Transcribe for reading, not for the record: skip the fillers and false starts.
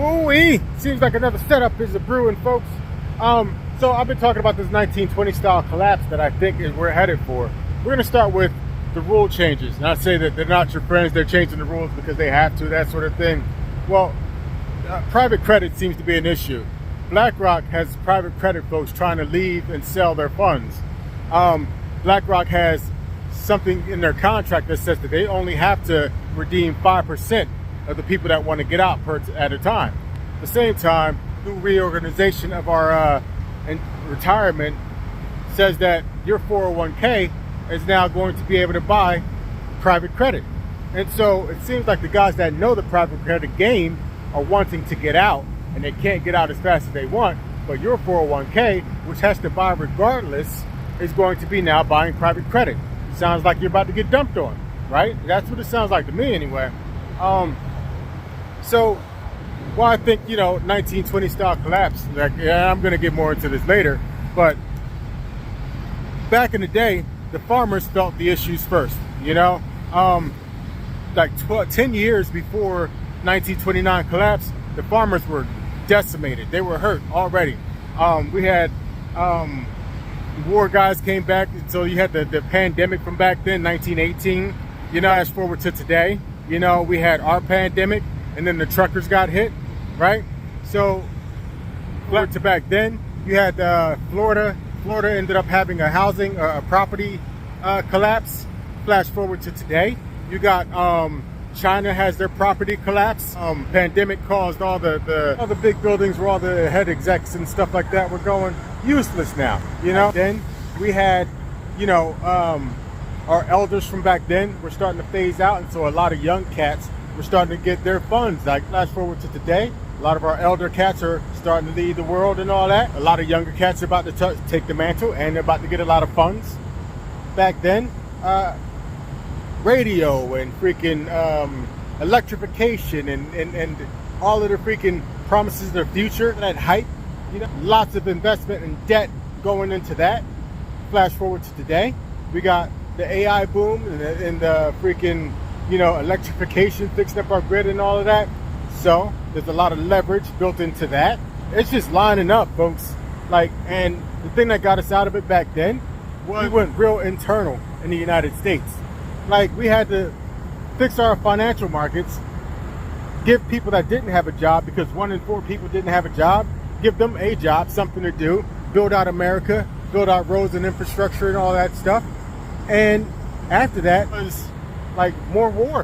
Ooh-wee! Seems like another setup is a brewing, folks. So I've been talking about this 1920 style collapse that I think is we're headed for. We're going to start with the rule changes. Not say that they're not your friends, they're changing the rules because they have to, that sort of thing. Well, private credit seems to be an issue. BlackRock has private credit folks trying to leave and sell their funds. BlackRock has something in their contract that says that they only have to redeem 5% of the people that want to get out at a time. At the same time, through reorganization of our retirement says that your 401k is now going to be able to buy private credit. And so it seems like the guys that know the private credit game are wanting to get out, and they can't get out as fast as they want, but your 401k, which has to buy regardless, is going to be now buying private credit. Sounds like you're about to get dumped on, right? That's what it sounds like to me anyway. So, well, I think, 1920 style collapse, I'm going to get more into this later, but back in the day, the farmers felt the issues first, 10 years before 1929 collapse, the farmers were decimated. They were hurt already. We had war guys came back, so you had the pandemic from back then, 1918. Fast forward to today, we had our pandemic, and then the truckers got hit, right? So, to back then, you had Florida. Florida ended up having a property collapse. Flash forward to today, you got China has their property collapse. Pandemic caused all the big buildings where all the head execs and stuff like that were going useless now. Then we had, our elders from back then were starting to phase out, and so a lot of young cats were starting to get their funds. Like flash forward to today, a lot of our elder cats are starting to lead the world and all that. A lot of younger cats are about to take the mantle, and they're about to get a lot of funds. Back then, radio and freaking electrification and all of the freaking promises of the future, that hype, lots of investment and debt going into that. Flash forward to today, we got the AI boom and the freaking, electrification fixing up our grid and all of that. So there's a lot of leverage built into that. It's just lining up, folks. And the thing that got us out of it back then was we went real internal in the United States. We had to fix our financial markets, give people that didn't have a job, because 1 in 4 people didn't have a job, give them a job, something to do, build out America, build out roads and infrastructure and all that stuff. And after that was more war.